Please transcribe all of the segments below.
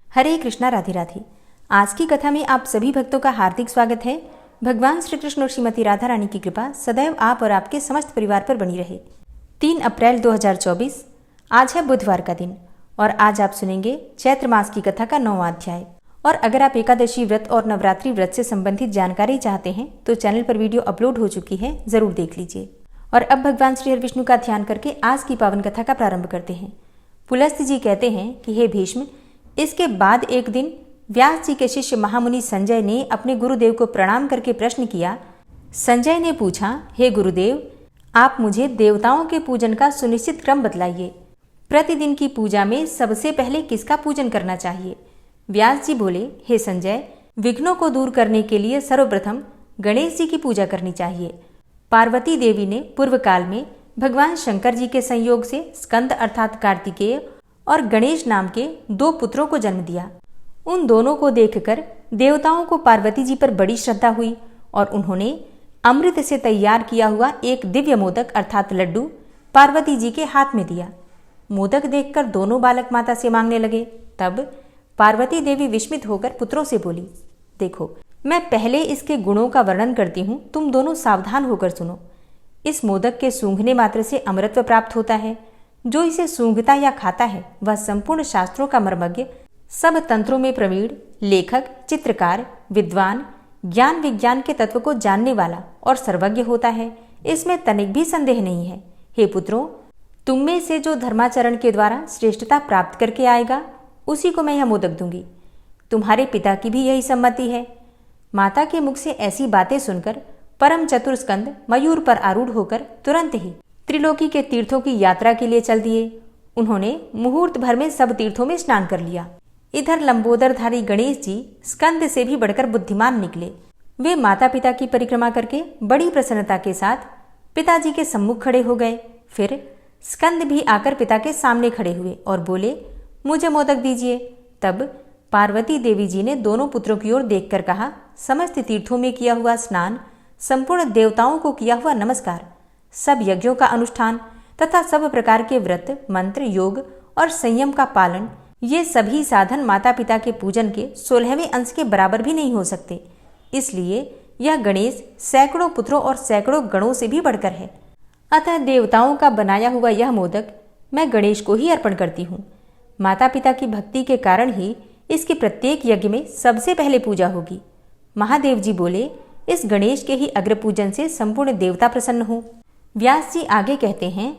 हरे कृष्णा, राधे राधे। आज की कथा में आप सभी भक्तों का हार्दिक स्वागत है। भगवान श्री कृष्ण और श्रीमती राधा रानी की कृपा सदैव आप और आपके समस्त परिवार पर बनी रहे। 3 अप्रैल 2024 आज है बुधवार का दिन और आज आप सुनेंगे चैत्र मास की कथा का 9वां अध्याय। और अगर आप एकादशी व्रत और नवरात्रि व्रत से संबंधित जानकारी चाहते हैं तो चैनल पर वीडियो अपलोड हो चुकी है, जरूर देख लीजिए। और अब भगवान श्री हरि विष्णु का ध्यान करके आज की पावन कथा का प्रारंभ करते हैं। पुलस्त्य जी कहते हैं कि हे भीष्म, इसके बाद एक दिन व्यास जी के शिष्य महामुनि संजय ने अपने गुरुदेव को प्रणाम करके प्रश्न किया। संजय ने पूछा, हे गुरुदेव, आप मुझे देवताओं के पूजन का सुनिश्चित क्रम बतलाइए। प्रतिदिन की पूजा में सबसे पहले किसका पूजन करना चाहिए? व्यास जी बोले, हे संजय, विघ्नों को दूर करने के लिए सर्वप्रथम गणेश जी की पूजा करनी चाहिए। पार्वती देवी ने पूर्व काल में भगवान शंकर जी के संयोग से स्कंद अर्थात कार्तिकेय और गणेश नाम के 2 पुत्रों को जन्म दिया। उन दोनों को देखकर देवताओं को पार्वती जी पर बड़ी श्रद्धा हुई और उन्होंने अमृत से तैयार किया हुआ एक दिव्य मोदक अर्थात लड्डू पार्वती जी के हाथ में दिया। मोदक देखकर दोनों बालक माता से मांगने लगे। तब पार्वती देवी विस्मित होकर पुत्रों से बोली, देखो, मैं पहले इसके गुणों का वर्णन करती हूँ, तुम दोनों सावधान होकर सुनो। इस मोदक के सूंघने मात्र से अमृतत्व प्राप्त होता है। जो इसे सूंघता या खाता है वह संपूर्ण शास्त्रों का मर्मज्ञ, सब तंत्रों में प्रवीण, लेखक, चित्रकार, विद्वान, ज्ञान विज्ञान के तत्व को जानने वाला और सर्वज्ञ होता है। इसमें तनिक भी संदेह नहीं है। हे पुत्रों, तुम में से जो धर्माचरण के द्वारा श्रेष्ठता प्राप्त करके आएगा उसी को मैं यह मोदक दूंगी। तुम्हारे पिता की भी यही सम्मति है। माता के मुख से ऐसी बातें सुनकर परम चतुर स्कंद मयूर पर आरूढ़ होकर तुरंत ही त्रिलोकी के तीर्थों की यात्रा के लिए चल दिए। उन्होंने मुहूर्त भर में सब तीर्थों में स्नान कर लिया। इधर लंबोदरधारी गणेश जी स्कंद से भी बढ़कर बुद्धिमान निकले। वे माता पिता की परिक्रमा करके बड़ी प्रसन्नता के साथ पिताजी के सम्मुख खड़े हो गए। फिर स्कंद भी आकर पिता के सामने खड़े हुए और बोले, मुझे मोदक दीजिए। तब पार्वती देवी जी ने दोनों पुत्रों की ओर देखकर कहा, समस्त तीर्थों में किया हुआ स्नान, संपूर्ण देवताओं को किया हुआ नमस्कार, सब यज्ञों का अनुष्ठान तथा सब प्रकार के व्रत, मंत्र, योग और संयम का पालन, ये सभी साधन माता पिता के पूजन के 16वें अंश के बराबर भी नहीं हो सकते। इसलिए यह गणेश सैकड़ों पुत्रों और सैकड़ों गणों से भी बढ़कर है। अतः देवताओं का बनाया हुआ यह मोदक मैं गणेश को ही अर्पण करती हूँ। माता पिता की भक्ति के कारण ही इसकी प्रत्येक यज्ञ में सबसे पहले पूजा होगी। महादेव जी बोले, इस गणेश के ही अग्र पूजन से संपूर्ण देवता प्रसन्न हो। व्यास जी आगे कहते हैं,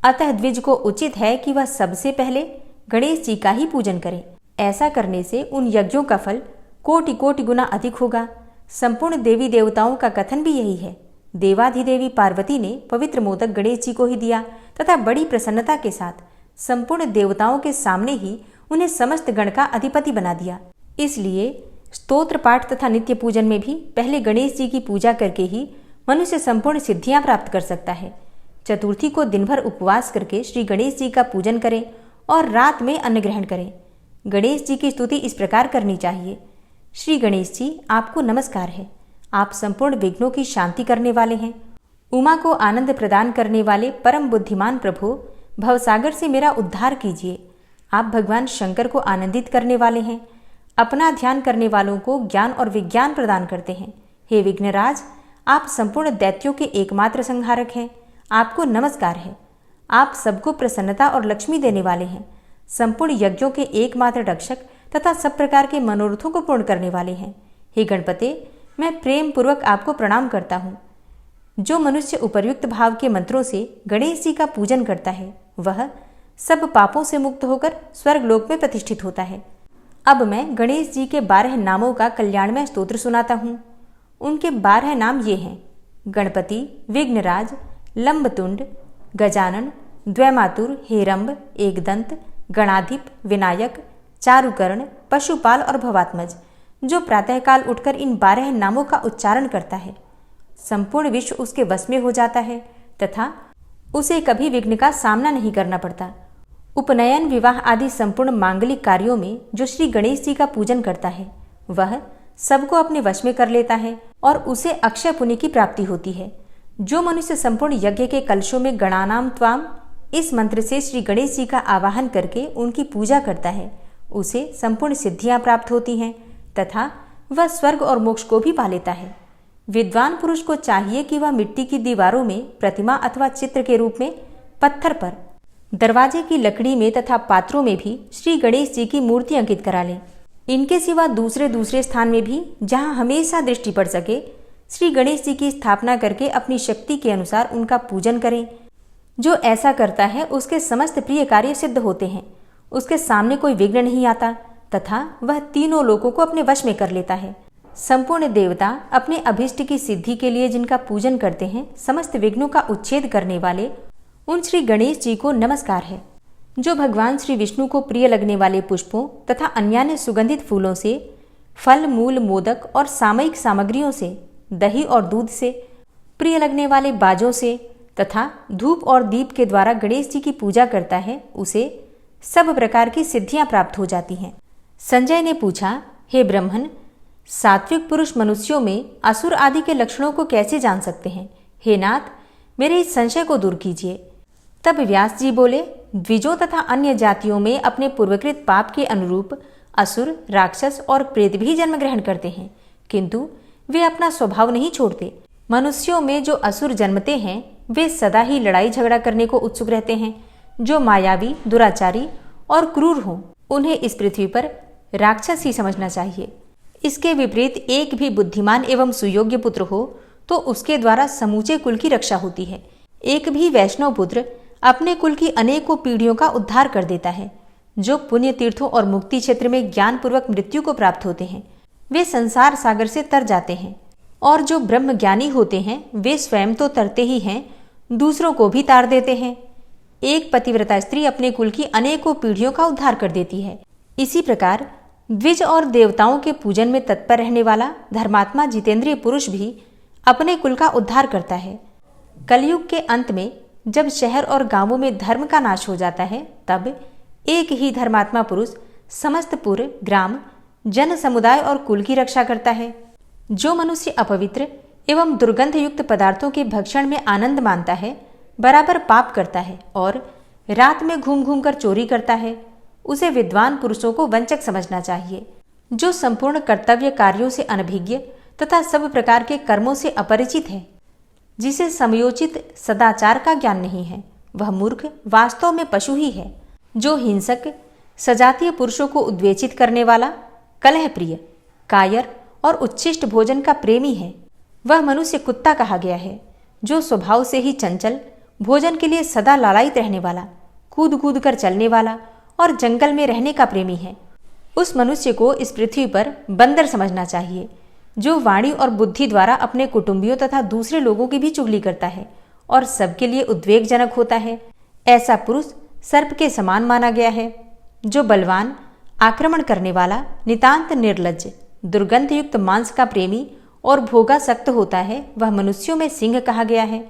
अतः द्विज को उचित है कि वह सबसे पहले गणेश जी का ही पूजन करें। ऐसा करने से उन यज्ञों का फल कोटि कोटि गुना अधिक होगा। संपूर्ण देवी देवताओं का कथन भी यही है। देवाधिदेवी पार्वती ने पवित्र मोदक गणेश जी को ही दिया तथा बड़ी प्रसन्नता के साथ संपूर्ण देवताओं के सामने ही उन्हें समस्त गण का अधिपति बना दिया। इसलिए स्तोत्र पाठ तथा नित्य पूजन में भी पहले गणेश जी की पूजा करके ही मनुष्य संपूर्ण सिद्धियां प्राप्त कर सकता है। चतुर्थी को दिन भर उपवास करके श्री गणेश जी का पूजन करें और रात में अन्न ग्रहण करें। गणेश जी की स्तुति इस प्रकार करनी चाहिए, श्री गणेश जी, आपको नमस्कार है। आप संपूर्ण विघ्नों की शांति करने वाले हैं। उमा को आनंद प्रदान करने वाले परम बुद्धिमान प्रभु, भवसागर से मेरा उद्धार कीजिए। आप भगवान शंकर को आनंदित करने वाले हैं। अपना ध्यान करने वालों को ज्ञान और विज्ञान प्रदान करते हैं। हे विघ्नराज, आप संपूर्ण दैत्यों के एकमात्र संहारक हैं। आपको नमस्कार है। आप सबको प्रसन्नता और लक्ष्मी देने वाले हैं। संपूर्ण यज्ञों के एकमात्र रक्षक तथा सब प्रकार के मनोरथों को पूर्ण करने वाले हैं। हे गणपते, मैं प्रेम पूर्वक आपको प्रणाम करता हूँ। जो मनुष्य उपर्युक्त भाव के मंत्रों से गणेश जी का पूजन करता है वह सब पापों से मुक्त होकर स्वर्गलोक में प्रतिष्ठित होता है। अब मैं गणेश जी के 12 नामों का कल्याणमय स्तोत्र सुनाता हूँ। उनके 12 नाम ये हैं, गणपति, विघ्नराज, लंबतुंड, गजानन, द्वैमातुर, हेरंब, एकदंत, गणाधिप, विनायक, चारुकर्ण, पशुपाल और भवात्मज। जो प्रातःकाल उठकर इन 12 नामों का उच्चारण करता है संपूर्ण विश्व उसके वश में हो जाता है तथा उसे कभी विघ्न का सामना नहीं करना पड़ता। उपनयन, विवाह आदि संपूर्ण मांगलिक कार्यों में जो श्री गणेश जी का पूजन करता है वह सबको अपने वश में कर लेता है और उसे अक्षय पुण्य की प्राप्ति होती है। जो मनुष्य संपूर्ण यज्ञ के कलशों में गणानाम त्वाम इस मंत्र से श्री गणेश जी का आवाहन करके उनकी पूजा करता है उसे संपूर्ण सिद्धियां प्राप्त होती हैं तथा वह स्वर्ग और मोक्ष को भी पा लेता है। विद्वान पुरुष को चाहिए कि वह मिट्टी की दीवारों में प्रतिमा अथवा चित्र के रूप में, पत्थर पर, दरवाजे की लकड़ी में तथा पात्रों में भी श्री गणेश जी की मूर्ति अंकित करा ले। इनके सिवा दूसरे स्थान में भी जहाँ हमेशा दृष्टि पड़ सके श्री गणेश जी की स्थापना करके अपनी शक्ति के अनुसार उनका पूजन करें। जो ऐसा करता है उसके समस्त प्रिय कार्य सिद्ध होते हैं, उसके सामने कोई विघ्न नहीं आता तथा वह तीनों लोकों को अपने वश में कर लेता है। संपूर्ण देवता अपने अभिष्ट की सिद्धि के लिए जिनका पूजन करते हैं, समस्त विघ्नों का उच्छेद करने वाले उन श्री गणेश जी को नमस्कार है। जो भगवान श्री विष्णु को प्रिय लगने वाले पुष्पों तथा अन्यान्य सुगंधित फूलों से, फल मूल मोदक और सामयिक सामग्रियों से, दही और दूध से, प्रिय लगने वाले बाजों से तथा धूप और दीप के द्वारा गणेश जी की पूजा करता है, उसे सब प्रकार की सिद्धियां प्राप्त हो जाती हैं। संजय ने पूछा, हे ब्रह्मन, सात्विक पुरुष मनुष्यों में असुर आदि के लक्षणों को कैसे जान सकते हैं? हे नाथ, मेरे इस संशय को दूर कीजिए। तब व्यास जी बोले, द्विजों तथा अन्य जातियों में अपने पूर्वकृत पाप के अनुरूप असुर, राक्षस और प्रेत भी जन्म ग्रहण करते हैं, किंतु वे अपना स्वभाव नहीं छोड़ते। मनुष्यों में जो असुर जन्मते हैं वे सदा ही लड़ाई झगड़ा करने को उत्सुक रहते हैं। जो मायावी, दुराचारी और क्रूर हों, उन्हें इस पृथ्वी पर राक्षस ही समझना चाहिए। इसके विपरीत एक भी बुद्धिमान एवं सुयोग्य पुत्र हो तो उसके द्वारा समूचे कुल की रक्षा होती है। एक भी वैष्णव पुत्र अपने कुल की अनेकों पीढ़ियों का उद्धार कर देता है। जो पुण्य तीर्थों और मुक्ति क्षेत्र में ज्ञान पूर्वक मृत्यु को प्राप्त होते हैं वे संसार सागर से तर जाते हैं, और जो ब्रह्म ज्ञानी होते हैं वे स्वयं तो तरते ही हैं, दूसरों को भी तार देते हैं। एक पतिव्रता स्त्री अपने कुल की अनेकों पीढ़ियों का उद्धार कर देती है। इसी प्रकार द्विज और देवताओं के पूजन में तत्पर रहने वाला धर्मात्मा जितेंद्रिय पुरुष भी अपने कुल का उद्धार करता है। कलयुग के अंत में जब शहर और गांवों में धर्म का नाश हो जाता है, तब एक ही धर्मात्मा पुरुष समस्त पुर, ग्राम, जन समुदाय और कुल की रक्षा करता है। जो मनुष्य अपवित्र एवं दुर्गंध युक्त पदार्थों के भक्षण में आनंद मानता है, बराबर पाप करता है और रात में घूम घूम कर चोरी करता है, उसे विद्वान पुरुषों को वंचक समझना चाहिए। जो संपूर्ण कर्तव्य कार्यों से अनभिज्ञ तथा सब प्रकार के कर्मों से अपरिचित है, जिसे समयोचित सदाचार का ज्ञान नहीं है, वह मूर्ख वास्तव में पशु ही है। जो हिंसक, सजातीय पुरुषों को उद्वेचित करने वाला, कलह प्रिय, कायर और उच्छिष्ट भोजन का प्रेमी है, वह मनुष्य कुत्ता कहा गया है। जो स्वभाव से ही चंचल, भोजन के लिए सदा लालायित रहने वाला, कूद कूद कर चलने वाला और जंगल में रहने का प्रेमी है, उस मनुष्य को इस पृथ्वी पर बंदर समझना चाहिए। जो वाणी और बुद्धि द्वारा अपने कुटुंबियों तथा दूसरे लोगों की भी चुगली करता है और सबके लिए उद्वेगजनक होता है, ऐसा पुरुष सर्प के समान माना गया है। जो बलवान, आक्रमण करने वाला, नितांत निर्लज्ज, दुर्गंध युक्त मांस का प्रेमी और भोगासक्त होता है, वह मनुष्यों में सिंह कहा गया है।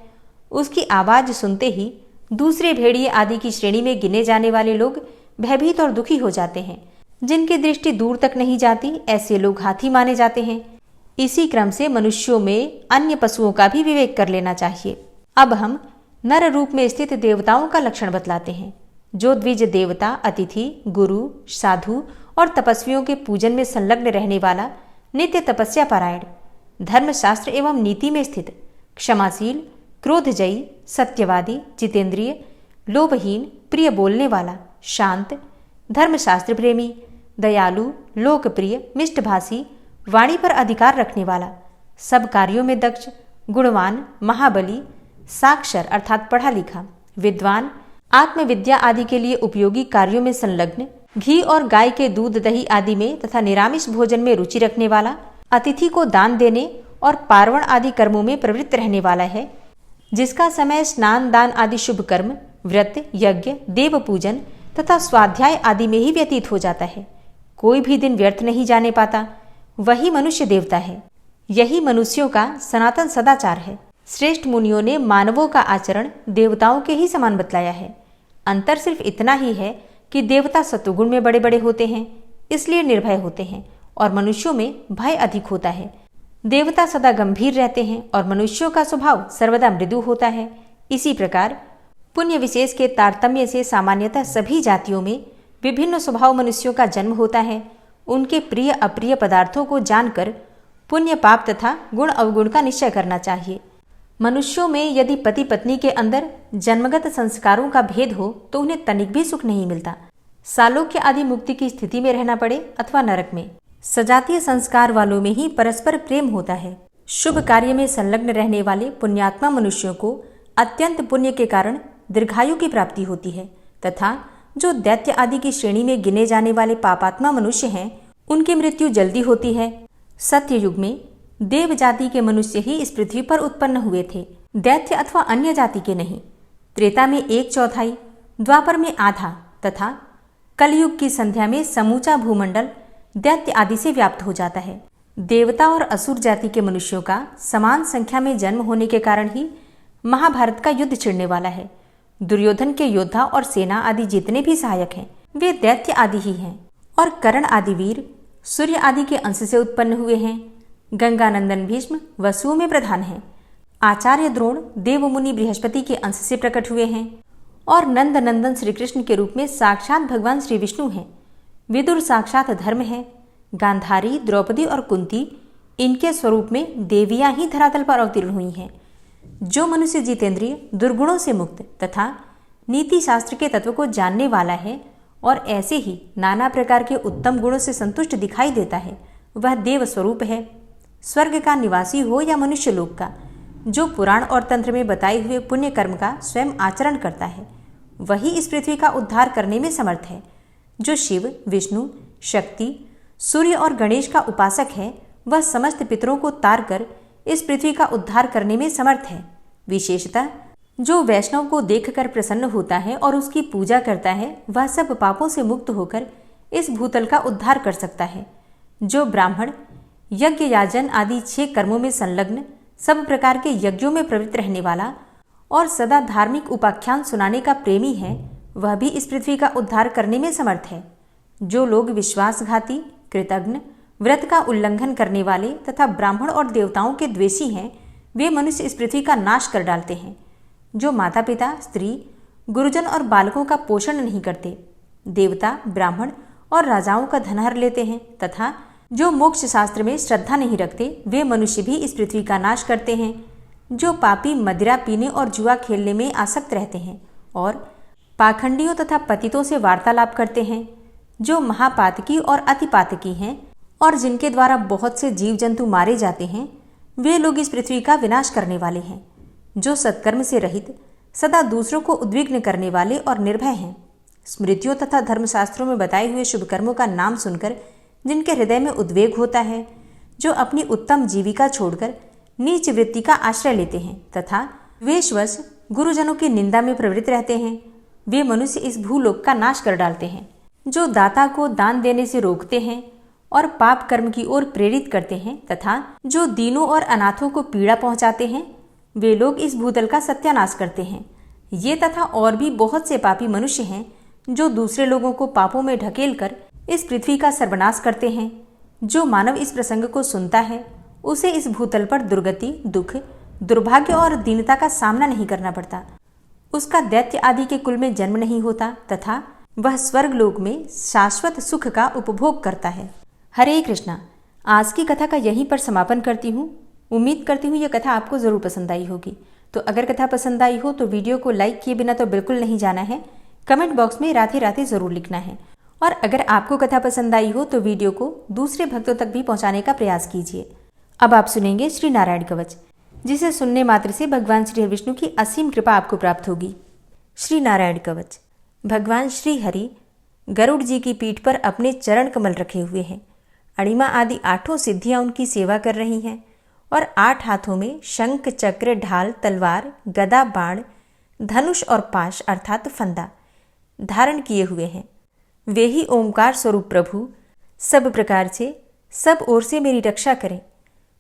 उसकी आवाज सुनते ही दूसरे भेड़िए आदि की श्रेणी में गिने जाने वाले लोग भयभीत और दुखी हो जाते हैं। जिनकी दृष्टि दूर तक नहीं जाती, ऐसे लोग हाथी माने जाते हैं। इसी क्रम से मनुष्यों में अन्य पशुओं का भी विवेक कर लेना चाहिए। अब हम नर रूप में स्थित देवताओं का लक्षण बतलाते हैं। जो द्विज देवता अतिथि, गुरु, साधु और तपस्वियों के पूजन में संलग्न रहने वाला, नित्य तपस्या पारायण, धर्मशास्त्र एवं नीति में स्थित, क्षमाशील, क्रोधजयी, सत्यवादी, जितेंद्रिय, लोभहीन, प्रिय बोलने वाला, शांत, धर्मशास्त्र प्रेमी, दयालु, लोकप्रिय, मिष्टभाषी, वाणी पर अधिकार रखने वाला, सब कार्यों में दक्ष, गुणवान, महाबली, साक्षर अर्थात पढ़ा लिखा, विद्वान, आत्मविद्या आदि के लिए उपयोगी कार्यों में संलग्न, घी और गाय के दूध दही आदि में तथा निरामिष भोजन में रुचि रखने वाला, अतिथि को दान देने और पार्वण आदि कर्मों में प्रवृत्त रहने वाला है, जिसका समय स्नान दान आदि शुभ कर्म, व्रत, यज्ञ, देव पूजन तथा स्वाध्याय आदि में ही व्यतीत हो जाता है। कोई भी दिन व्यर्थ नहीं जाने पाता, वही मनुष्य देवता है। यही मनुष्यों का सनातन सदाचार है। श्रेष्ठ मुनियों ने मानवों का आचरण देवताओं के ही समान बतलाया है। अंतर सिर्फ इतना ही है कि देवता सत्वगुण में बड़े बड़े होते हैं, इसलिए निर्भय होते हैं, और मनुष्यों में भय अधिक होता है। देवता सदा गंभीर रहते हैं और मनुष्यों का स्वभाव सर्वदा मृदु होता है। इसी प्रकार पुण्य विशेष के तारतम्य से सामान्यतः सभी जातियों में विभिन्न स्वभाव मनुष्यों का जन्म होता है, उनके प्रिय अप्रिय पदार्थों को जानकर पुण्य पाप तथा गुण अवगुण का निश्चय करना चाहिए। मनुष्यों में यदि पति पत्नी के अंदर जन्मगत संस्कारों का भेद हो तो उन्हें तनिक भी सुख नहीं मिलता। सालोक्य आदि मुक्ति की स्थिति में रहना पड़े अथवा नरक में। सजातीय संस्कार वालों में ही परस्पर प्रेम होता है। शुभ कार्य में संलग्न रहने वाले पुण्यात्मा मनुष्यों को अत्यंत पुण्य के कारण दीर्घायु की प्राप्ति होती है तथा जो दैत्य आदि की श्रेणी में गिने जाने वाले पापात्मा मनुष्य हैं, उनकी मृत्यु जल्दी होती है। सत्य युग में देव जाति के मनुष्य ही इस पृथ्वी पर उत्पन्न हुए थे, दैत्य अथवा अन्य जाति के नहीं। त्रेता में 1/4, द्वापर में आधा तथा कलयुग की संध्या में समूचा भूमंडल दैत्य आदि से व्याप्त हो जाता है। देवता और असुर जाति के मनुष्यों का समान संख्या में जन्म होने के कारण ही महाभारत का युद्ध छिड़ने वाला है। दुर्योधन के योद्धा और सेना आदि जितने भी सहायक हैं, वे दैत्य आदि ही हैं। और कर्ण आदि वीर सूर्य आदि के अंश से उत्पन्न हुए हैं। गंगानंदन भीष्म वसुओं में प्रधान हैं। आचार्य द्रोण देवमुनि बृहस्पति के अंश से प्रकट हुए हैं और नंद नंदन श्री कृष्ण के रूप में साक्षात भगवान श्री विष्णु हैं। विदुर साक्षात धर्म है। गांधारी, द्रौपदी और कुंती इनके स्वरूप में देवियां ही धरातल पर अवतीर्ण हुई हैं। जो मनुष्य जितेंद्रिय, दुर्गुणों से मुक्त तथा नीति शास्त्र के तत्व को जानने वाला है और ऐसे ही नाना प्रकार के उत्तम गुणों से संतुष्ट दिखाई देता है, वह देव स्वरूप है। स्वर्ग का निवासी हो या मनुष्य लोक का, जो पुराण और तंत्र में बताए हुए पुण्य कर्म का स्वयं आचरण करता है, वही इस पृथ्वी का उद्धार करने में समर्थ है। जो शिव, विष्णु, शक्ति, सूर्य और गणेश का उपासक है, वह समस्त पितरों को तार कर इस पृथ्वी का उद्धार करने में समर्थ है। विशेषतः जो वैष्णव को देखकर प्रसन्न होता है और उसकी पूजा करता है, वह सब पापों से मुक्त होकर इस भूतल का उद्धार कर सकता है। जो ब्राह्मण यज्ञ याजन आदि 6 कर्मों में संलग्न, सब प्रकार के यज्ञों में प्रवृत्त रहने वाला और सदा धार्मिक उपाख्यान सुनाने का प्रेमी है, वह भी इस पृथ्वी का उद्धार करने में समर्थ है। जो लोग विश्वासघाती, कृतघ्न, व्रत का उल्लंघन करने वाले तथा ब्राह्मण और देवताओं के द्वेषी हैं, वे मनुष्य इस पृथ्वी का नाश कर डालते हैं। जो माता पिता, स्त्री, गुरुजन और बालकों का पोषण नहीं करते, देवता, ब्राह्मण और राजाओं का धन हर लेते हैं तथा जो मोक्ष शास्त्र में श्रद्धा नहीं रखते, वे मनुष्य भी इस पृथ्वी का नाश करते हैं। जो पापी मदिरा पीने और जुआ खेलने में आसक्त रहते हैं और पाखंडियों तथा पतितों से वार्तालाप करते हैं, जो महापातकी और अतिपातकी हैं और जिनके द्वारा बहुत से जीव जंतु मारे जाते हैं, वे लोग इस पृथ्वी का विनाश करने वाले हैं। जो सत्कर्म से रहित, सदा दूसरों को उद्विग्न करने वाले और निर्भय हैं, स्मृतियों तथा धर्मशास्त्रों में बताए हुए शुभ कर्मों का नाम सुनकर जिनके हृदय में उद्वेग होता है, जो अपनी उत्तम जीविका छोड़कर नीच वृत्ति का आश्रय लेते हैं तथा द्वेषवश गुरुजनों की निंदा में प्रवृत्त रहते हैं, वे मनुष्य इस भूलोक का नाश कर डालते हैं। जो दाता को दान देने से रोकते हैं और पाप कर्म की ओर प्रेरित करते हैं तथा जो दीनों और अनाथों को पीड़ा पहुंचाते हैं, वे लोग इस भूतल का सत्यानाश करते हैं। ये तथा और भी बहुत से पापी मनुष्य हैं, जो दूसरे लोगों को पापों में ढकेल कर इस पृथ्वी का सर्वनाश करते हैं। जो मानव इस प्रसंग को सुनता है, उसे इस भूतल पर दुर्गति, दुख, दुर्भाग्य और दीनता का सामना नहीं करना पड़ता। उसका दैत्य आदि के कुल में जन्म नहीं होता तथा वह स्वर्ग लोक में शाश्वत सुख का उपभोग करता है। हरे कृष्णा। आज की कथा का यहीं पर समापन करती हूँ। उम्मीद करती हूँ यह कथा आपको ज़रूर पसंद आई होगी। तो अगर कथा पसंद आई हो तो वीडियो को लाइक किए बिना तो बिल्कुल नहीं जाना है। कमेंट बॉक्स में राधे राधे ज़रूर लिखना है। और अगर आपको कथा पसंद आई हो तो वीडियो को दूसरे भक्तों तक भी पहुँचाने का प्रयास कीजिए। अब आप सुनेंगे श्री नारायण कवच, जिसे सुनने मात्र से भगवान श्री विष्णु की असीम कृपा आपको प्राप्त होगी। श्री नारायण कवच। भगवान श्री हरि गरुड़ जी की पीठ पर अपने चरण कमल रखे हुए हैं। अणिमा आदि 8 सिद्धियां उनकी सेवा कर रही हैं और 8 हाथों में शंख, चक्र, ढाल, तलवार, गदा, बाण, धनुष और पाश अर्थात फंदा धारण किए हुए हैं। वे ही ओंकार स्वरूप प्रभु सब प्रकार से, सब ओर से मेरी रक्षा करें।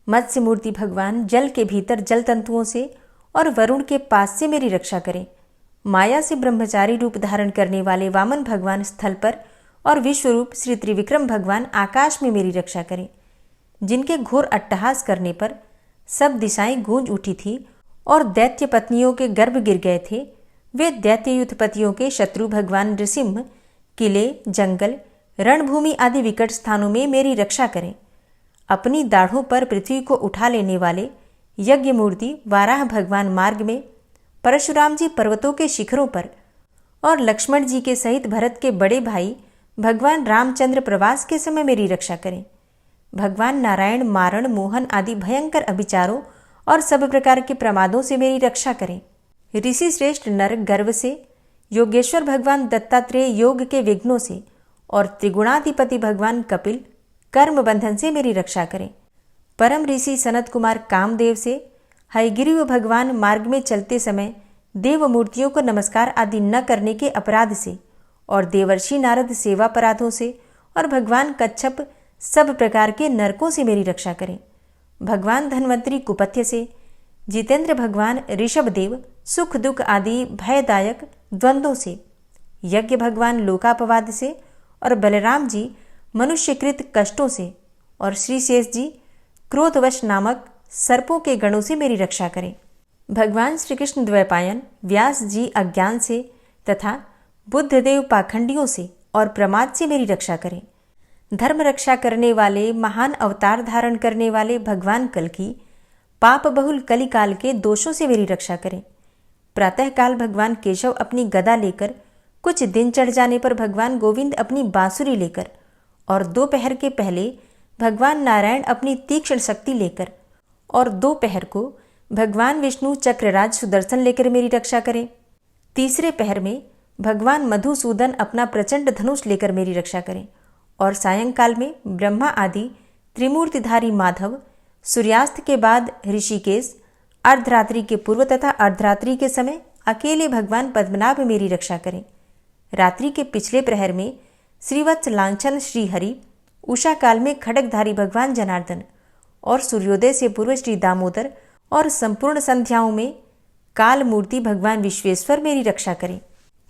मत्स्य मूर्ति भगवान जल के भीतर जल तंतुओं से और वरुण के पास से मेरी रक्षा करें। माया से ब्रह्मचारी रूप धारण करने वाले वामन भगवान स्थल पर और विश्वरूप श्री त्रिविक्रम भगवान आकाश में मेरी रक्षा करें। जिनके घोर अट्टहास करने पर सब दिशाएं गूंज उठी थी और दैत्य पत्नियों के गर्भ गिर गए थे, वे दैत्य युद्धपतियों के शत्रु भगवान नृसिंह किले, जंगल, रणभूमि आदि विकट स्थानों में मेरी रक्षा करें। अपनी दाढ़ों पर पृथ्वी को उठा लेने वाले यज्ञ मूर्ति वाराह भगवान मार्ग में, परशुराम जी पर्वतों के शिखरों पर और लक्ष्मण जी के सहित भरत के बड़े भाई भगवान रामचंद्र प्रवास के समय मेरी रक्षा करें। भगवान नारायण मारण, मोहन आदि भयंकर अभिचारों और सब प्रकार के प्रमादों से मेरी रक्षा करें। ऋषि श्रेष्ठ नर गर्व से, योगेश्वर भगवान दत्तात्रेय योग के विघ्नों से और त्रिगुणाधिपति भगवान कपिल कर्म बंधन से मेरी रक्षा करें। परम ऋषि सनत कुमार कामदेव से, हयग्रीव भगवान मार्ग में चलते समय देव मूर्तियों को नमस्कार आदि न करने के अपराध से और देवर्षि नारद सेवापराधों से और भगवान कच्छप सब प्रकार के नरकों से मेरी रक्षा करें। भगवान धन्वंतरी कुपथ्य से, जितेंद्र भगवान ऋषभदेव सुख दुख आदि भयदायक द्वंद्वों से, यज्ञ भगवान लोकापवाद से और बलराम जी मनुष्यकृत कष्टों से और श्री शेष जी क्रोधवश नामक सर्पों के गणों से मेरी रक्षा करें। भगवान श्री कृष्ण द्वैपायन व्यास जी अज्ञान से तथा बुद्धदेव पाखंडियों से और प्रमाद से मेरी रक्षा करें। धर्म रक्षा करने वाले महान अवतार धारण करने वाले भगवान कल्कि पाप बहुल कलिकाल के दोषों से मेरी रक्षा करें। प्रातःकाल भगवान केशव अपनी गदा लेकर, कुछ दिन चढ़ जाने पर भगवान गोविंद अपनी बांसुरी लेकर और दोपहर के पहले भगवान नारायण अपनी तीक्ष्ण शक्ति लेकर और दोपहर को भगवान विष्णु चक्रराज सुदर्शन लेकर मेरी रक्षा करें। तीसरे पहर में भगवान मधुसूदन अपना प्रचंड धनुष लेकर मेरी रक्षा करें और सायंकाल में ब्रह्मा आदि त्रिमूर्तिधारी माधव, सूर्यास्त के बाद ऋषिकेश, अर्धरात्रि के पूर्व तथा अर्धरात्रि के समय अकेले भगवान पद्मनाभ मेरी रक्षा करें। रात्रि के पिछले प्रहर में श्रीवत्स लांछन श्रीहरि, उषा काल में खड्गधारी भगवान जनार्दन और सूर्योदय से पूर्व श्री दामोदर और संपूर्ण संध्याओं में काल मूर्ति भगवान विश्वेश्वर मेरी रक्षा करें।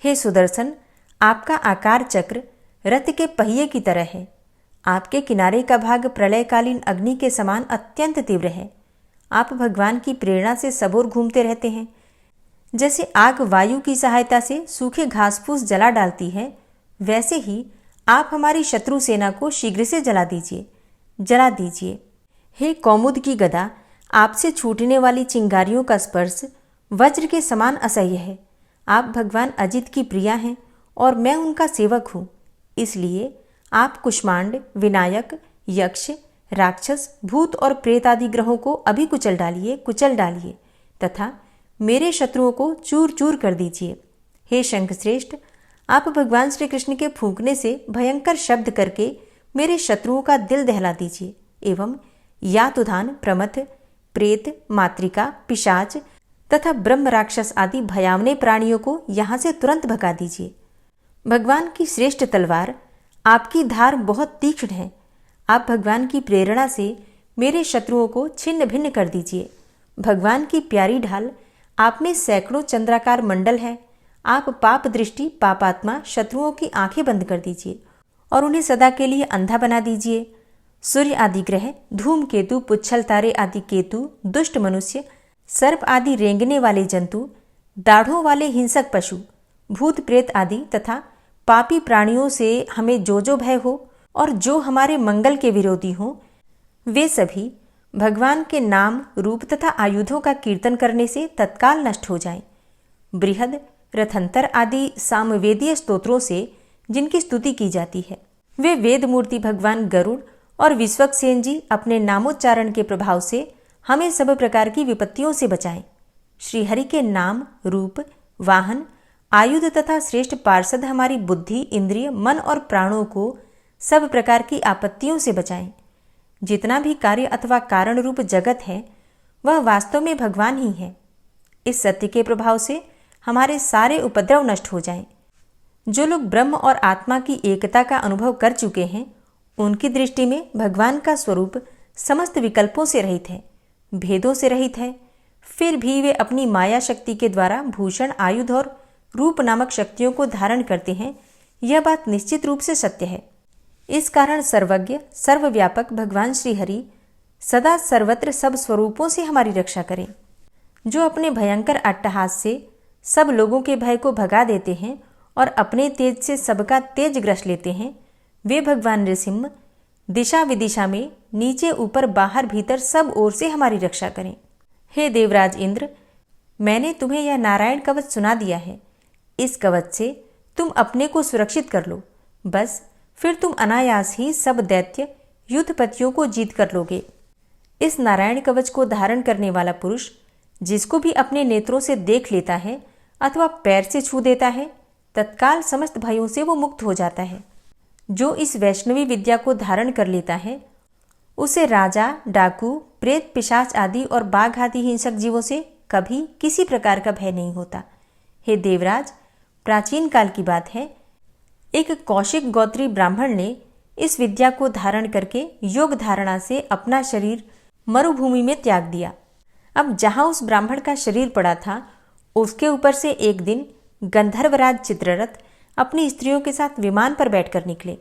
हे सुदर्शन, आपका आकार चक्र रथ के पहिए की तरह है। आपके किनारे का भाग प्रलयकालीन अग्नि के समान अत्यंत तीव्र है। आप भगवान की प्रेरणा से सबोर घूमते रहते हैं। जैसे आग वायु की सहायता से सूखे घास फूस जला डालती है, वैसे ही आप हमारी शत्रु सेना को शीघ्र से जला दीजिए। हे कौमुद की गदा, आपसे छूटने वाली चिंगारियों का स्पर्श वज्र के समान असह्य है। आप भगवान अजित की प्रिया हैं और मैं उनका सेवक हूँ। इसलिए आप कुष्मांड, विनायक, यक्ष, राक्षस, भूत और प्रेत आदि ग्रहों को अभी कुचल डालिए तथा मेरे शत्रुओं को चूर चूर कर दीजिए। हे शंखश्रेष्ठ, आप भगवान श्री कृष्ण के फूंकने से भयंकर शब्द करके मेरे शत्रुओं का दिल दहला दीजिए एवं यातुधान, प्रमथ, प्रेत, मातृका, पिशाच तथा ब्रह्म राक्षस आदि भयावने प्राणियों को यहाँ से तुरंत भगा दीजिए। भगवान की श्रेष्ठ तलवार, आपकी धार बहुत तीक्ष्ण है। आप भगवान की प्रेरणा से मेरे शत्रुओं को छिन्न भिन्न कर दीजिए। भगवान की प्यारी ढाल, आप में सैकड़ों चंद्राकार मंडल है। आप पाप दृष्टि, पापात्मा शत्रुओं की आंखें बंद कर दीजिए और उन्हें सदा के लिए अंधा बना दीजिए। सूर्य आदि ग्रह, धूमकेतु, पुच्छल तारे आदि केतु, दुष्ट मनुष्य, सर्प आदि रेंगने वाले जंतु, दाढ़ों वाले हिंसक पशु, भूत प्रेत आदि तथा पापी प्राणियों से हमें जो भय हो और जो हमारे मंगल के विरोधी हों, वे सभी भगवान के नाम, रूप तथा आयुधों का कीर्तन करने से तत्काल नष्ट हो जाएं। बृहद, रथंतर आदि सामवेदीय स्तोत्रों से जिनकी स्तुति की जाती है, वे वेद मूर्ति भगवान गरुड़ और विश्वक्सेन जी अपने नामोच्चारण के प्रभाव से हमें सब प्रकार की विपत्तियों से बचाएं। श्रीहरि के नाम, रूप, वाहन, आयुध तथा श्रेष्ठ पार्षद हमारी बुद्धि, इंद्रिय, मन और प्राणों को सब प्रकार की आपत्तियों से बचाएं। जितना भी कार्य अथवा कारण रूप जगत है, वह वास्तव में भगवान ही है। इस सत्य के प्रभाव से हमारे सारे उपद्रव नष्ट हो जाएं। जो लोग ब्रह्म और आत्मा की एकता का अनुभव कर चुके हैं, उनकी दृष्टि में भगवान का स्वरूप समस्त विकल्पों से रहित है, भेदों से रहित है। फिर भी वे अपनी माया शक्ति के द्वारा भूषण, आयुध और रूप नामक शक्तियों को धारण करते हैं। यह बात निश्चित रूप से सत्य है। इस कारण सर्वज्ञ, सर्वव्यापक भगवान श्रीहरि सदा सर्वत्र सब स्वरूपों से हमारी रक्षा करें। जो अपने भयंकर अट्टहास से सब लोगों के भय को भगा देते हैं और अपने तेज से सबका तेज ग्रस लेते हैं, वे भगवान नृसिंह दिशा विदिशा में नीचे ऊपर बाहर भीतर सब ओर से हमारी रक्षा करें। हे देवराज इंद्र, मैंने तुम्हें यह नारायण कवच सुना दिया है। इस कवच से तुम अपने को सुरक्षित कर लो, बस फिर तुम अनायास ही सब दैत्य युद्धपतियों को जीत कर लोगे। इस नारायण कवच को धारण करने वाला पुरुष जिसको भी अपने नेत्रों से देख लेता है अथवा पैर से छू देता है, तत्काल समस्त भयों से वो मुक्त हो जाता है। जो इस वैष्णवी विद्या को धारण कर लेता है, उसे राजा, डाकू, प्रेत, पिशाच आदि और बाघ आदि हिंसक जीवों से कभी किसी प्रकार का भय नहीं होता। हे देवराज, प्राचीन काल की बात है, एक कौशिक गोत्री ब्राह्मण ने इस विद्या को धारण करके योग धारणा से अपना शरीर मरुभूमि में त्याग दिया। अब जहाँ उस ब्राह्मण का शरीर पड़ा था, उसके ऊपर से एक दिन गंधर्वराज चित्ररथ अपनी स्त्रियों के साथ विमान पर बैठकर निकले।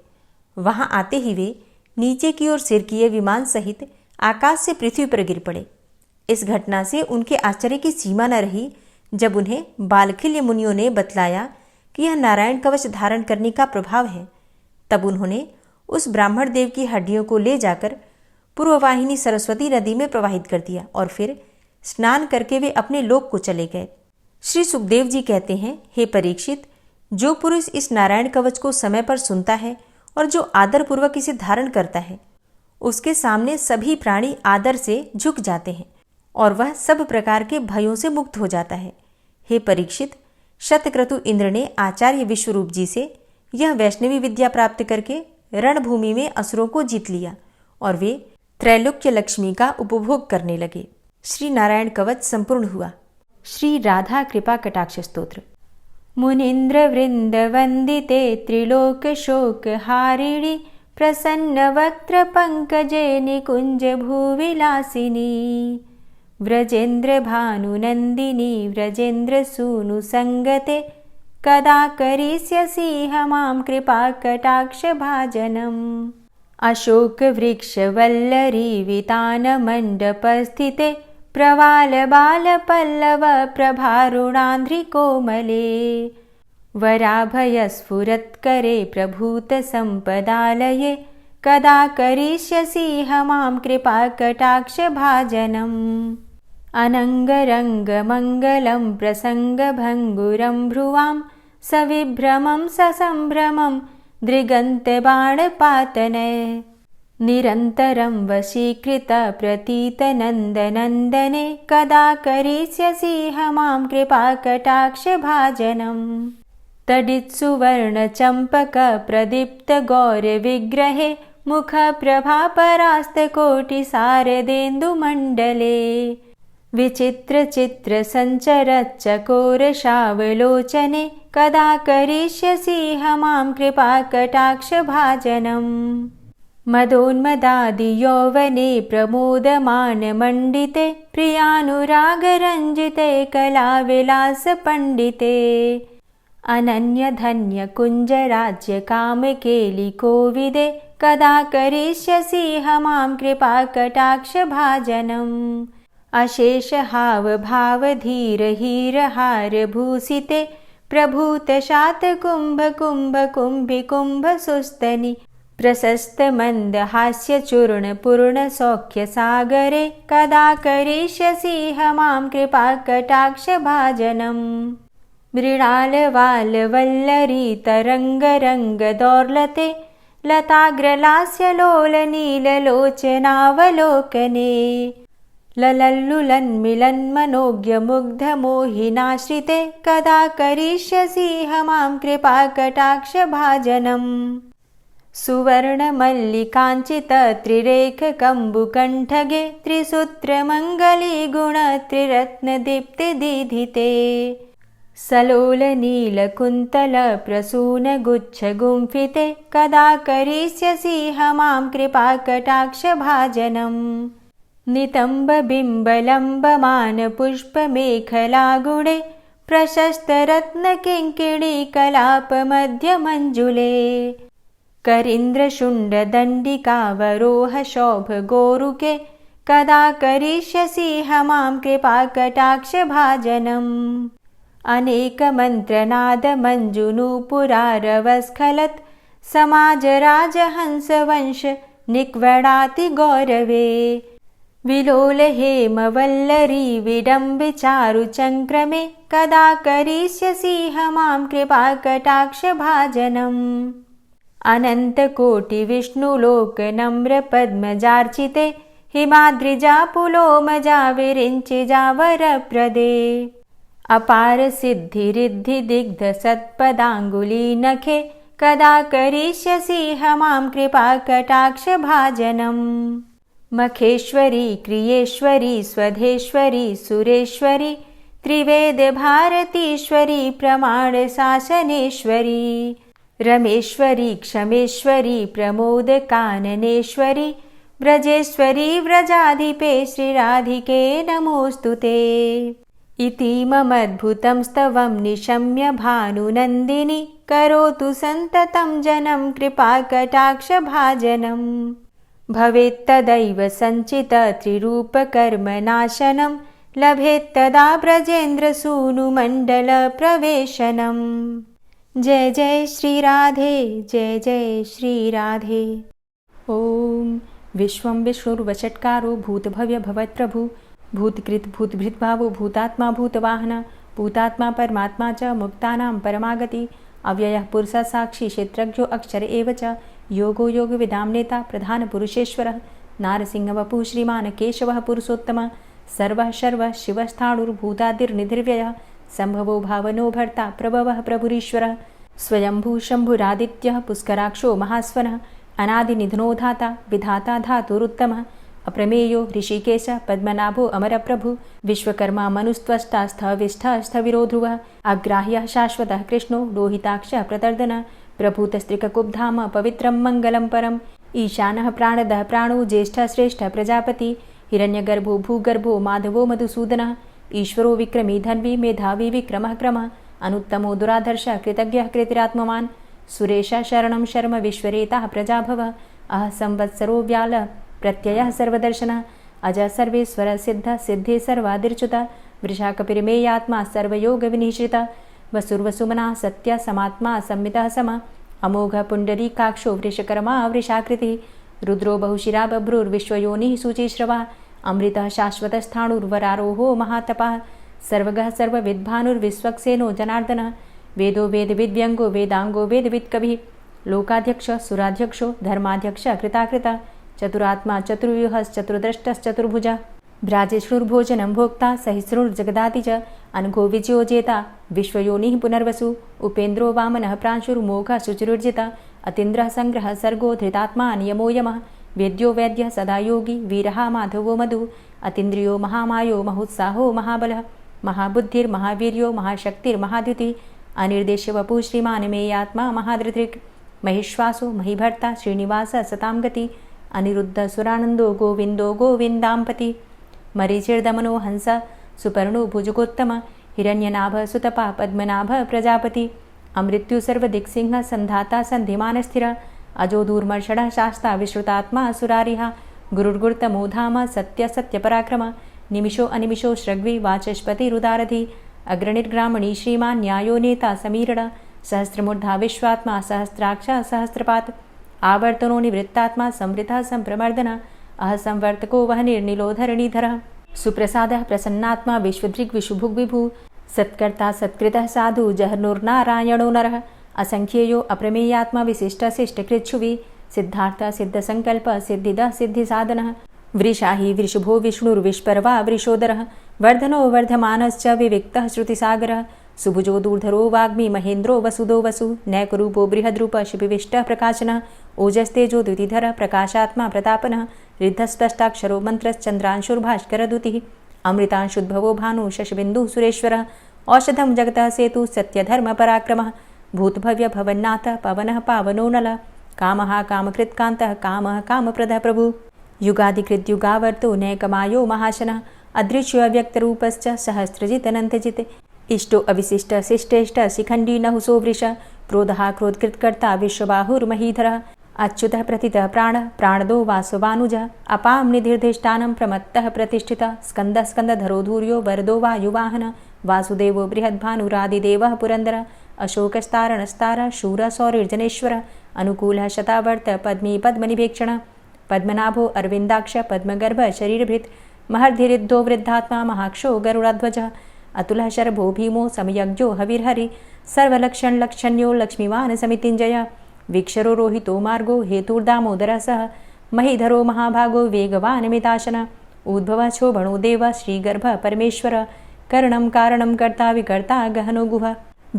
वहां आते ही वे नीचे की ओर सिर किए विमान सहित आकाश से पृथ्वी पर गिर पड़े। इस घटना से उनके आश्चर्य की सीमा न रही जब उन्हें बालखिल्य मुनियों ने बतलाया कि यह नारायण कवच धारण करने का प्रभाव है। तब उन्होंने उस ब्राह्मण देव की हड्डियों को ले जाकर पूर्ववाहिनी सरस्वती नदी में प्रवाहित कर दिया और फिर स्नान करके वे अपने लोक को चले गए। श्री सुखदेव जी कहते हैं, हे परीक्षित, जो पुरुष इस नारायण कवच को समय पर सुनता है और जो आदरपूर्वक इसे धारण करता है, उसके सामने सभी प्राणी आदर से झुक जाते हैं और वह सब प्रकार के भयों से मुक्त हो जाता है। हे परीक्षित, शतक्रतु इंद्र ने आचार्य विश्वरूप जी से यह वैष्णवी विद्या प्राप्त करके रणभूमि में असुरों को जीत लिया और वे त्रैलोक्य लक्ष्मी का उपभोग करने लगे। श्री नारायण कवच संपूर्ण हुआ। श्री राधा कृपा कटाक्ष स्तोत्र। मुनीन्द्र वृंद वंदिते त्रिलोक शोक हारिणी प्रसन्न वक्त्र पंकजे निकुंज भूविलासिनी व्रजेन्द्र भानुनंदिनी व्रजेन्द्र सूनु संगते कदा करिष्यसि हमां कृपा कटाक्ष भाजनम्। अशोक वृक्ष वल्लरी वितान मंडपस्थिते प्रवाल बाल पल्लव प्रभारुणांध्रि कोमले वराभय स्फुरत्करे प्रभूत संपदालये कदा करिष्यसि हमां कृपा कटाक्ष भाजनम्। अनंगरंग मंगलं प्रसंग भंगुरं भ्रुवां सविभ्रमं ससंभ्रमं दृगन्त बाणपातने निरन्तरं वशीकृत प्रतीत नन्दनन्दने कदा करिष्यसि हमां कृपा कटाक्ष भाजनम्। तडित्सुवर्ण चंपक प्रदीप्त गौर विग्रहे मुख प्रभा परास्त कोटि सारदेन्दु मंडले विचित्र चित्र संचर चकोर शावलोचने कदा करिष्यसि हमां कृपा कटाक्ष भाजनम्। मदोन्मदादि यौवने प्रमोदमान मंडिते प्रियानुराग रंजिते कला विलास पंडिते अनन्य धन्य कुंज राज्य काम केलि कोविदे कदा करिष्यसि हमां कृपा कटाक्ष भाजनम्। अशेष हाव भाव धीर हीर हार भूषिते प्रभूत शात कुंभ कुंभ कुंभि कुंभ सुस्तनि प्रशस्त मंद हास्य चूर्ण पूर्ण सौख्य सागरे कदा करिष्यसि हमां कृपा कटाक्ष भाजनम्। मृणाल वाल वल्लरी तरंग रंग दौर्लते लताग्रलास्य लोल नील लोचनावलोकने ललल्लुलन्मिलन्मनोज्ञ मुग्ध मोहिनाश्रिते कदा करिष्यसि हमां कृपा कटाक्ष भाजनम्। सुवर्ण मल्लिकांचित त्रिरेख कंबुकंठगे त्रिसूत्र मंगली गुण त्रिरत्न दीप्ति दीधिते सलोल नील कुंतल प्रसून गुच्छ गुंफिते कदा करिष्यसि हमां कृपा कटाक्ष भाजनम्। नितंब बिंब लंबमान पुष्प मेखला गुणे प्रशस्त रत्न किंकिणी कलाप मध्य मंजुले करींद्र शुंड दंडिकावरोह शोभ गोरुके कदा करिष्यसि हमां कृपा कटाक्ष भाजनम्। अनेकमन्त्रनादमञ्जुनूपुरारवस्खलत् समाजराजहंसवंश निक्वणाति गौरवे विलोल हेमवल्लरी विडम्बिचारुचङ्क्रमे कदा करिष्यसि मां कृपाकटाक्षभाजनम् अनन्तकोटिविष्णुलोकनम्रपद्मजार्चिते हिमाद्रिजापुलोमजा विरिञ्चिजावरप्रदे अपारसिद्धिरिद्धिदिग्धसत्पदाङ्गुलीनखे कदा करिष्यसि मां कृपाकटाक्षभाजनम् मखेश्वरी क्रियेश्वरी स्वधेश्वरी सुरेश्वरी त्रिवेदभारतीश्वरी प्रमाणशासनेश्वरी रमेश्वरी क्षमेश्वरी प्रमोदकाननेश्वरी व्रजेश्वरी व्रजाधिपे श्रीराधिके नमोऽस्तुते इति ममद्भुतं स्तवं निशम्य भानुनन्दिनी करोतु सन्ततं जनं कृपाकटाक्षभाजनम् भवेत्तदैव सञ्चित त्रिरूपकर्मनाशनं लभेत्तदा ब्रजेन्द्रसूनुमण्डलप्रवेशनम् जय जय श्रीराधे जय जय श्रीराधे। ॐ विश्वं विष्णुर्वषट्कारो भूतभव्य भवत्प्रभु भूतकृत भूतभृद्भावो भूतात्मा भूतवाहन भूतात्मा परमात्मा च मुक्तानां परमागति अव्ययः पुरुषः साक्षी क्षेत्रज्ञो अक्षर एव च योगो योगविदां नेता प्रधानपुरुषेश्वरः नारसिंहवपुः श्रीमान् केशवः पुरुषोत्तमः सर्वः शर्वः शिवस्थाणुर्भूतादिर्निधिर्व्ययः सम्भवो भावनो भर्ता प्रभवः प्रभुरीश्वरः स्वयंभू शम्भुरादित्यः पुष्कराक्षो महास्वनः अनादिनिधनो धाता विधाता धातुरुत्तमः अप्रमेयो ऋषिकेश पद्मनाभो अमरप्रभु विश्वकर्मा मनुस्त्वष्टा स्थविष्ठः स्थविरो ध्रुवः अग्राह्यः शाश्वतः कृष्णो लोहिताक्षः प्रतर्दनः प्रभूतस्त्रिककुब्धाम पवित्रं मङ्गलं परम् ईशानः प्राणदः प्राणो ज्येष्ठः श्रेष्ठः प्रजापति हिरण्यगर्भो भूगर्भो माधवो मधुसूदनः ईश्वरो विक्रमी धन्वी मेधावी विक्रमः क्रमः अनुत्तमो दुराधर्षः कृतज्ञः कृतिरात्मवान् सुरेशः शरणं शर्म विश्वरेताः प्रजाभवः अह संवत्सरो व्यालः प्रत्ययः सर्वदर्शनः अजः सर्वेश्वर सिद्ध सिद्धे सर्वादिर्च्युतः वृषाकपिर्मेयात्मा सर्वयोगविनिश्रितः वसुर्वसुमनः सत्य समात्मा संमितः समः अमोघ पुण्डरीकाक्षो वृषकर्मा वृषाकृतिः रुद्रो बहुशिरा बभ्रुर्विश्वयोनिः शुचिश्रवः अमृतः शाश्वतस्थाणुर्वरारोहो महातपः सर्वगः सर्वविद्भानुर्विश्वक्सेनो जनार्दनः वेदो वेदविद्व्यङ्गो वेदाङ्गो वेदवित्कविः लोकाध्यक्ष सुराध्यक्षो धर्माध्यक्ष कृताकृतः चतुरात्मा चतुर्व्यूहश्चतुर्द्रष्टश्चतुर्भुजः भ्राजिष्णुर्भोजनं भोक्ता सहिष्णुर्जगदाति च अनघो विजयोजेता विश्वयोनिः पुनर्वसु उपेन्द्रो वामनः प्रांशुर्मोघः शुचिरुर्जितः अतीन्द्रः सङ्ग्रहः सर्गो धृतात्मा नियमो यमः वेद्यो वैद्यः सदा योगी वीरः माधवो मधु अतीन्द्रियो महामायो महोत्साहो महाबलः महाबुद्धिर्महावीर्यो महाशक्तिर्महाद्युतिः अनिर्देश्य वपुः श्रीमान् मेयात्मा महाधृतृक् महिश्वासो महीभर्ता श्रीनिवासः सतां गति अनिरुद्ध सुरानन्दो गोविन्दो गोविन्दाम्पति मरीचिर्दमनो हंस सुपर्णो भुजगोत्तम हिरण्यनाभ सुतपा पद्मनाभ प्रजापति अमृत्यु सर्वदिक्सिंह सन्धाता सन्धिमानस्थिर अजो दूर्मर्षणः शास्ता विश्रुतात्मा सुरारिः गुरुर्गुर्तमो धाम सत्य सत्यपराक्रम निमिषो अनिमिषो श्रग्वी वाचस्पतिरुदारधि अग्रणिर्ग्रामणी श्रीमान् न्यायो नेता समीरण सहस्रमूर्धा विश्वात्मा सहस्राक्ष सहस्रपात् आवर्तनो निवृत्तात्मा संवृतः संप्रमर्दन अह संवर्तको वह निर्निलोधरणीधरः सुप्रसादः प्रसन्नात्मा विश्वभृग्विशुभुग्विभु सत्कर्ता सत्कृतः साधु जहर्नुर्नारायणो नरः असंख्येयो अप्रमेयात्मा विशिष्टशिष्टकृच्छुवि सिद्धार्थ सिद्धसङ्कल्प सिद्धिदः सिद्धिसाधनः वृषाहि वृषभो विष्णुर्विष्पर्वा वृषोदरः वर्धनो वर्धमानश्च विविक्तः श्रुतिसागरः सुभुजो दूर्धरो वाग्मी महेन्द्रो वसुदो वसु नैकरूपो बृहद्रूप शिपिविष्टः प्रकाशनः ओजस्तेजो द्युतिधरः प्रकाशात्मा प्रतापनः रिद्धस्पष्टाक्षरो मन्त्रश्चन्द्रांशुर्भास्करदुतिः अमृतांशुद्भवो भानु शशबिन्दुः सुरेश्वरः औषधं जगतः सेतु सत्यधर्मपराक्रमः भूतभव्य भवन्नाथ पवनः पावनो नलः कामः कामकृत्कान्तः कामः कामप्रदः प्रभु युगादिकृद्युगावर्तो नैकमायो महाशनः अदृश्यो अव्यक्तरूपश्च सहस्रजितनन्तजित् इष्टो अविशिष्ट शिष्टेष्ट शिखण्डी नहुसो वृष क्रोधः क्रोधकृत्कर्ता विश्वबाहुर्महीधरः अच्युतः प्रतितः प्राणः प्राणदो वासवानुजः अपां निधिर्धिष्ठानं प्रमत्तः प्रतिष्ठितः स्कन्दः स्कन्दधरो धूर्यो वरदो वायुवाहनः वासुदेवो बृहद्भानुरादिदेवः पुरन्दर अशोकस्तारणस्तार शूर सौरिर्जनेश्वर अनुकूलः शतावर्त पद्मी पद्मनिभेक्षण पद्मनाभो अरविन्दाक्ष पद्मगर्भ शरीरभृत् महर्धिरिद्धो वृद्धात्मा महाक्षो गरुडाध्वजः अतुलः शरभो भीमो समयज्ञो हविर्हरि सर्वलक्षणलक्षण्यो लक्ष्मीवान् समितिञ्जय वीक्षरो रोहितो मार्गो हेतुर्दामोदरः सह महीधरो महाभागो वेगवान् मिताशन उद्भवः शोभणो देव श्रीगर्भ परमेश्वर करणं कारणं कर्ता विकर्ता गहनो गुह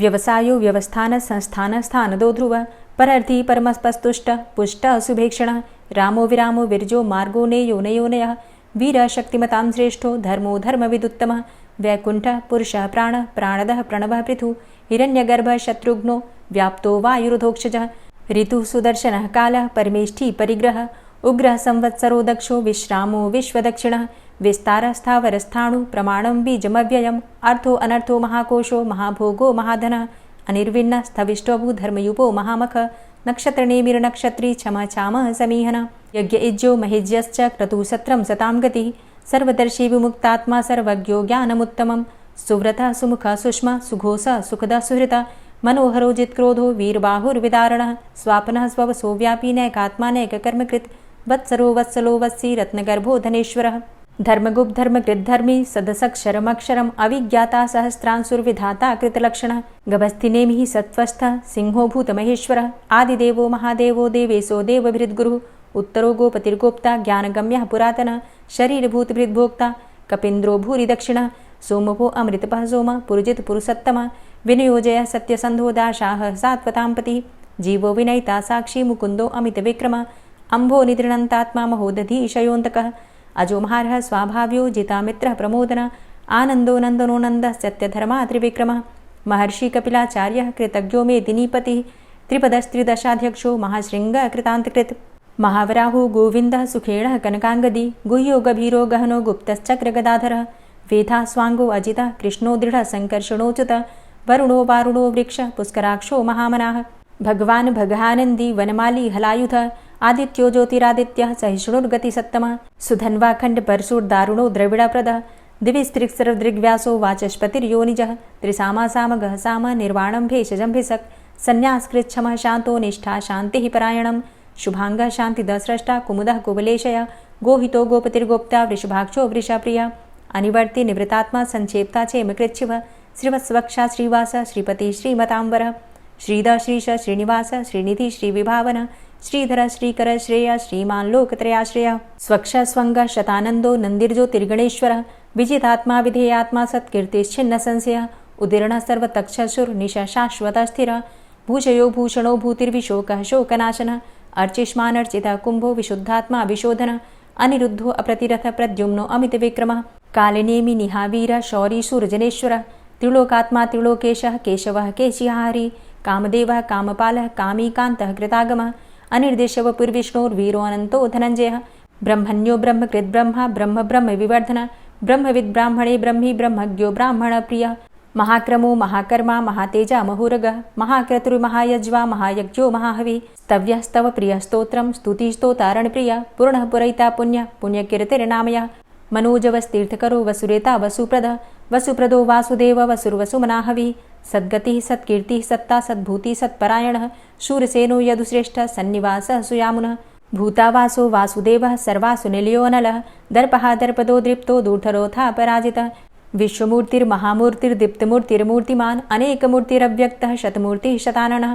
व्यवसायो व्यवस्थान संस्थान स्थानदो ध्रुव परर्थी परमस्पस्तुष्ट पुष्ट शुभेक्षण रामो विरामो विरजो मार्गो नेयो नयोनयः वीर शक्तिमतां श्रेष्ठो धर्मो धर्मविदुत्तमः वैकुण्ठः पुरुषः प्राणः प्राणदः प्रणवः पृथु हिरण्यगर्भः शत्रुघ्नो व्याप्तो वायुरुधोक्षजः ऋतुः सुदर्शनः कालः परमेष्ठी परिग्रहः उग्रः संवत्सरो दक्षो विश्रामो विश्वदक्षिणः विस्तारः स्थावरस्थाणु प्रमाणं बीजमव्ययम् अर्थो अनर्थो महाकोशो महाभोगो महाधनः अनिर्विण्णः स्थविष्टोभू धर्मयुपो महामख नक्षत्रनेमिर्नक्षत्री क्षमा क्षामः समीहन यज्ञ इज्जो महिज्यश्च क्रतुसत्रं सतां गतिः सर्वदर्शी विमुक्तात्मा सर्वज्ञो ज्ञानमुत्तमं सुव्रतः सुमुखः सुष्मा सुघोषः सुखदः सुहृतः मनोहरो जित्क्रोधो वीरबाहुर्विदारणः स्वापनः स्ववसो व्यापी नैकात्मा नैककर्मकृत् वत्सरो वत्सलो वत्सी रत्नगर्भो धनेश्वरः धर्मगुप्त धर्मकृद्धर्मी सदसक्षरमक्षरम् अविज्ञाता सहस्रांशुर्विधाता कृतलक्षणः गभस्तिनेमिः सत्त्वस्थः सिंहो भूतमहेश्वरः आदिदेवो महादेवो देवेशो देवभृद्गुरुः उत्तरो गोपतिर्गोप्ता ज्ञानगम्यः पुरातनः शरीरभूतभृद्भोक्ता कपीन्द्रो भूरि दक्षिणः सोमभो अमृतपः सोम पुरुजित पुरुषोत्तमः विनियोजय सत्यसन्धो दाशाः सात्वतां पतिः जीवो विनयिता साक्षी मुकुन्दो अमितविक्रमः अम्भो निद्रणन्तात्मा महोदधीशयोऽन्तकः अजो महार्हः स्वाभाव्यो जितामित्रः प्रमोदन आनन्दो नन्दनो नन्दः सत्यधर्मा त्रिविक्रमः महर्षि कपिलाचार्यः कृतज्ञो मेदिनीपतिः त्रिपदस्त्रिदशाध्यक्षो महाशृङ्गः कृतान्तकृत् महावराहो गोविन्दः सुखेणः कनकाङ्गदी गुह्यो गभीरो गहनो गुप्तश्चक्रगदाधरः वेधा स्वाङ्गो अजितः कृष्णो दृढः सङ्कर्षणोच्युतः वरुणो वारुणो वृक्षः पुष्कराक्षो महामनाः भगवान् भगानन्दी वनमाली हलायुधः आदित्यो ज्योतिरादित्यः सहिष्णुर्गतिसत्तमः सुधन्वाखण्ड परशुर्दारुणो द्रविडप्रदः दिविस्त्रिक्सरदृग्व्यासो वाचस्पतिर्योनिजः त्रिसामा सामगः साम निर्वाणं भेषजं भिषक् सन्न्यासकृच्छमः शान्तो निष्ठा शान्तिः परायणं शुभाङ्गः शान्तिदस्रष्टा कुमुदः कुवलेशय गोहितो गोपतिर्गोप्ता वृषभाक्षो वृषप्रियः अनिवर्ति निवृतात्मा संक्षेप्ता चेमकृच्छिवः श्रीवत्सवक्षा श्रीवास श्रीपति श्रीमतांबर श्रीद श्रीश श्रीनिवास श्रीनिधि श्रीविभावन श्रीधर श्रीकर श्रेय श्रीमान् लोकत्रयाश्रय स्वक्ष स्वंग शतानंदो नंदिर्ज्योतिर्गणेश्वर विजितात्मा विधेयात्मा सत्कीर्तिश्छिन्न संशय उदीर्ण सर्वतक्षसुर निश शाश्वत स्थिर भूषयो भूषणो भूतिर्विशोकः शोकनाशन अर्चिष्मानर्चित कुंभो विशुद्धात्मा विशोधन अनिरुद्धो अप्रतिरथ प्रद्युम्नो अमितविक्रमः कालिनेमि निहावीर शौरी सूर्यजनेश्वर त्रिलोकात्मा त्रिलोकेशः केशवः केशिहारी कामदेवः कामपालः कामीकान्तः कृतागमः अनिर्देशव पुर्विष्णोर्वीरो अनन्तो धनञ्जयः ब्रह्मण्यो ब्रह्मकृद्ब्रह्मा ब्रह्म ब्रह्म विवर्धन ब्रह्मविद् ब्राह्मणे ब्रह्मी ब्रह्मज्ञो ब्राह्मणप्रियः महाक्रमो महाकर्मा महातेजा महोरगः महाक्रतुर्महायज्वा महायज्ञो महाहवि स्तव्यः स्तव प्रियः स्तोत्रं स्तुतिस्तोतारणप्रियः पूर्णः पुरैता पुण्यः पुण्यकीर्तिर्नामयः मनोजवस्तीर्थकरो वसुरेता वसुप्रदः वसुप्रदो वासुदेव वसुर्वसुमनाहवि सद्गतिः सत्कीर्तिः सत्ता सद्भूति सत्परायणः शूरसेनो यदुश्रेष्ठः सन्निवासः सुयामुनः भूतावासो वासुदेवः सर्वासु निलयोऽनलः दर्पः दर्पदो दृप्तो दूर्धरोथा पराजितः विश्वमूर्तिर्महामूर्तिर्दीप्तमूर्तिर्मूर्तिमान् अनेकमूर्तिरव्यक्तः शतमूर्तिः शताननः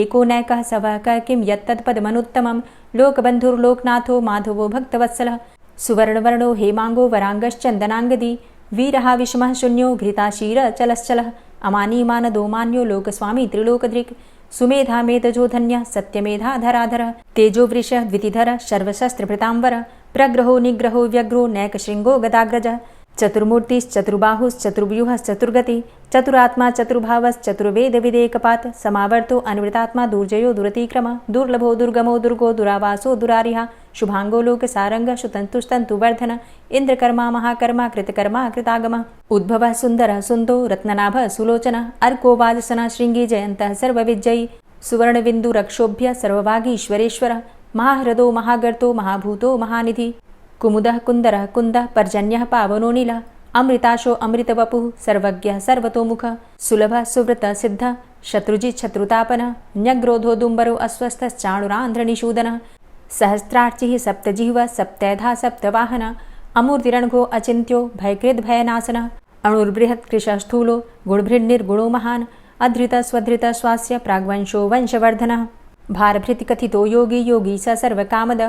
एको नैकः सवः क किं यत्तत्पदमनुत्तमं लोकबन्धुर्लोकनाथो माधवो भक्तवत्सलः सुवर्णवर्णो हेमाङ्गो वराङ्गश्चन्दनाङ्गदी वीरः विषमः शून्यो घृताशीर चलश्चलः अमानीमानदो मान्यो लोकस्वामी त्रिलोकदृक् सुमेधा मेधजो धन्यः सत्यमेधाधराधरः तेजोवृषः द्वितिधरः सर्वशस्त्रभृताम्बरः प्रग्रहो निग्रहो व्यग्रो नैकशृङ्गो गदाग्रजः चतुर्मूर्तिश्चतुर्बाहुश्चतुर्व्यूहश्चतुर्गति चतुरात्मा चतुर्भावश्चतुर्वेदविदेकपात् समावर्तो अन्वृतात्मा दुर्जयो दुरतिक्रम दुर्लभो दुर्गमो दुर्गो दुरावासो दुरारिः शुभांगो लोकसारंग शुतन्तुस्तन्तुवर्धन इंद्रकर्मा महाकर्मा कृतकर्मा कृतागम उद्भवः सुन्दरः सुन्दो रत्ननाभः सुलोचनः अर्को वाजसनः शृङ्गी जयन्तः सर्वविजयी सुवर्णबिन्दुरक्षोभ्य सर्वभागीश्वरेश्वरः महाह्रदो महागर्तो महाभूतो महानिधि कुमुदः कुन्दरः कुन्दः पर्जन्यः पावनो नीलः अमृताशो अमृतवपुः सर्वज्ञः सर्वतोमुख सुलभ सुव्रत सिद्ध शत्रुजित् शत्रुतापनः न्यग्रोधो दुम्बरो अस्वस्थश्चाणुरान्ध्रनिषूदनः सहस्रार्चिः सप्तजिह्व सप्तैधा सप्तवाहनः अमूर्तिरणघो अचिन्त्यो भयकृद् भयनाशनः अणुर्बृहत्कृशः स्थूलो गुणभृन्निर्गुणो महान् अधृत स्वधृत स्वास्य प्राग्वंशो वंशवर्धनः भारभृति कथितो योगी योगी स सर्वकामद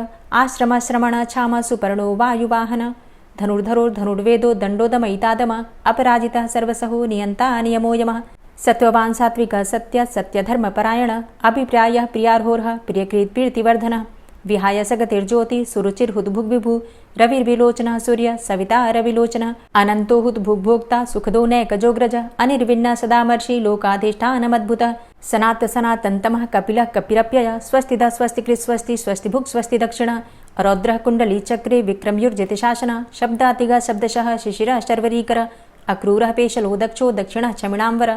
आश्रम श्रमण छाम सुपर्णो वायुवाहन धनुर्धरो धनुर्वेदो दण्डोदमयितादम अपराजितः सर्वसहो नियन्ता नियमो यमः सत्त्ववान् सात्विक सत्य सत्यधर्मपरायण अभिप्रायः प्रियार्होर्ह प्रियकृत् प्रीतिवर्धनः विहाय सगतिर्ज्योति सुरुचिर्हुद्भुग्विभु रविर्विलोचनः सूर्य सविता रविलोचनः अनन्तो हुद्भुग्भोक्ता सुखदो नैकजोग्रज अनिर्विण्ण सदामर्षि लोकाधिष्ठानमद्भुतः सनात सनातन्तमः कपिलः कपिरप्यय स्वस्तिदा स्वस्तिकृत् स्वस्ति स्वस्तिभुक् स्वस्ति दक्षिणः रौद्रः कुण्डली चक्रे विक्रमयुर्जितशासनः शब्दातिगः शब्दशः शिशिरः शर्वरीकरः अक्रूरः पेशलो दक्षो दक्षिणः क्षमिणाम्बर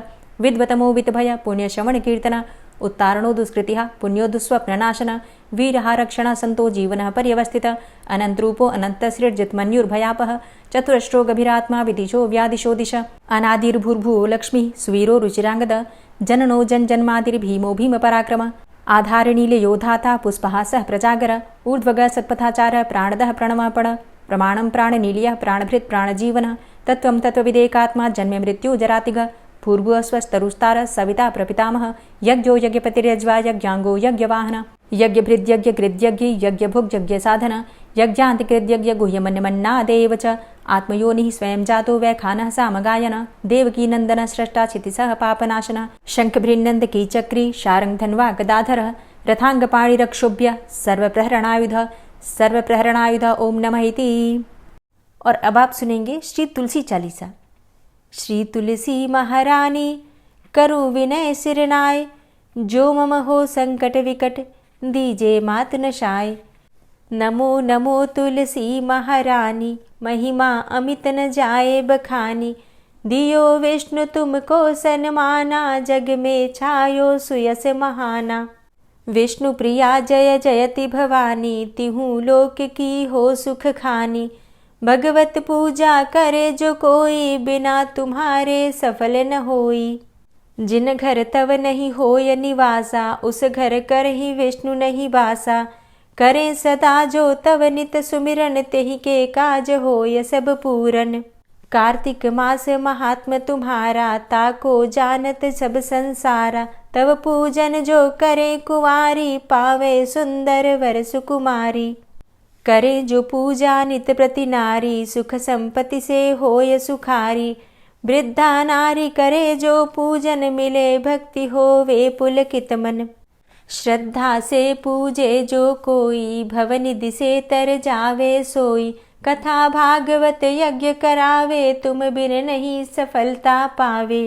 विद्वतमो वितभय पुण्यश्रवणकीर्तन उत्तारणो दुष्कृतिः पुण्यो दुःस्वप्ननाशन वीरः संतो जीवनः पर्यवस्थितः अनन्तरूपो अनन्तसृर्जितमन्युर्भयापः चतुरष्ट्रो गभीरात्मा विदिशो व्यादिशो दिश अनादिर्भूर्भुवो लक्ष्मीः सुवीरो रुचिराङ्गद जननो जन्मादिर्भीमो भीमपराक्रम आधारनीलयो धाता पुष्पः सः प्रजागर ऊर्ध्वगः सत्पथाचारः प्राणदः प्रणवपण प्रमाणं प्राणनीलयः प्राणभृत् प्राणजीवनः तत्त्वं तत्त्वविदेकात्मा जन्म मृत्यु जरातिग पूर्व स्वस्तरुस्तार सविता प्रपितामह यज्ञो यज्ञपतिर्यज्वा यज्ञांगो यज्ञवाहन यज्ञभृद्यज्ञ कृद्यज्ञ यज्ञभुग् यज्ञसाधन यज्ञान्तिकृद्यज्ञ गुह्यमन्यमन्नादेव च आत्मयोनिः स्वयं जातो वैखानः सामगायन देवकी नन्दन स्रष्टा क्षितिसः पापनाशन शङ्खभृन्नन्दकी चक्री शारङ्गधन्वा गदाधरः रथाङ्गपाणिरक्षोभ्य सर्वप्रहरणायुध ओम नमः इति। और अब आप सुनेंगे श्री तुलसी चालीसा। श्री तुलसी महारानी करु विनय सिरनाय जो मम हो संकट विकट दीजे मात नशाय। नमो नमो तुलसी महारानी महिमा अमित न जाए बखानी दियो विष्णु तुमको सन्माना जग में छायो सुयस महाना। विष्णु प्रिया जय जयति भवानी तिहु लोक की हो सुख खानी। भगवत पूजा करे जो कोई बिना तुम्हारे सफल न होई। जिन घर तव नहीं होय निवासा उस घर कर ही विष्णु नहीं बासा। करे सदा जो तव नित सुमिरन तेहि के काज होय सब पूरन। कार्तिक मास महात्म तुम्हारा ताको जानत सब संसारा। तव पूजन जो करे कुंवारी पावे सुंदर वर सुकुमारी। करे जो पूजा नित प्रति नारी सुख संपत्ति से होय सुखारी। वृद्धा नारी करे जो पूजन मिले भक्ति होवे पुलकित मन। श्रद्धा से पूजे जो कोई भवनिधि से तर जावे सोई। कथा भागवत यज्ञ करावे तुम बिन नहीं सफलता पावे।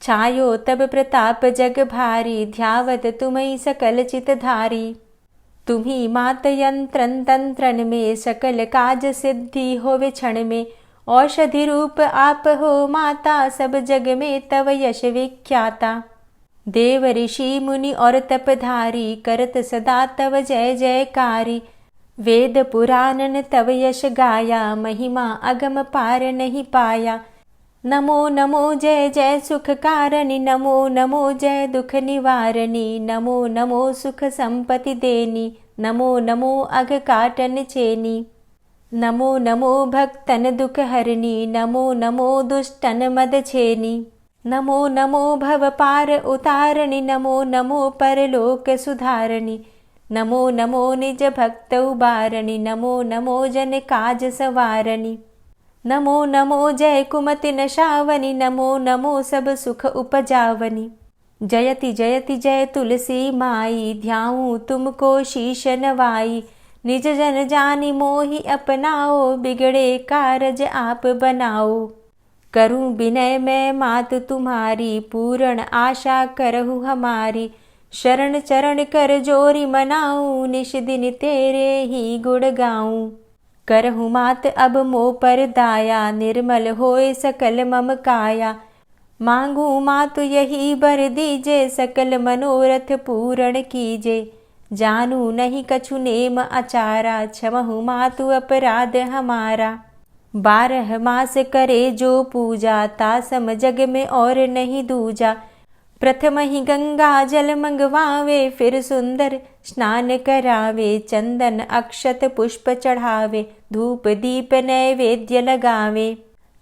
छायो तब प्रताप जग भारी ध्यावत तुम्हि सकल चित धारी। तुम्ही मात यंत्रन तंत्रन में सकल काज सिद्धि होवे क्षण में। औषधि रूप आप हो माता सब जग में तव यश विख्याता। देव ऋषि मुनि और तपधारी करत सदा तव जय जयकारी। वेद पुराणन तव यश गाया महिमा अगम पार नहीं पाया। नमो नमो जय जय सुख कारणी नमो नमो जय दुख निवारणी। नमो नमो सुख संपत्ति देनी नमो नमो अघ काटन चेनी। नमो नमो भक्तन दुख हरणी नमो नमो दुष्टन मद छेनी। नमो नमो भव पार उतारणी नमो नमो परलोक सुधारणी। नमो नमो निज भक्त उबारणी नमो नमो जन काज सवारणी। नमो नमो जय कुमति नशावनी नमो नमो सब सुख उपजावनी। जयति जयति जय तुलसी माई ध्याऊं तुमको शीश नवाई। निज जन जानी मोहि अपनाओ बिगड़े कारज आप बनाओ। करूं विनय मैं मात तुम्हारी पूर्ण आशा करहु हमारी। शरण चरण कर जोरी मनाऊं निश दिन तेरे ही गुण गाऊं। करहु मात अब मोह पर दाया निर्मल होए सकल मम काया। मांगू मातु यही बर दीजे सकल मनोरथ पूर्ण कीजे। जानू नहीं कछु नेम आचारा क्षमहु मातु अपराध हमारा। 12 मास करे जो पूजा, तासम जग में और नहीं दूजा। प्रथम ही गंगा जल मंगवावे, फिर सुंदर स्नान करावे। चंदन अक्षत पुष्प चढ़ावे, धूप दीप नैवेद्य लगावे।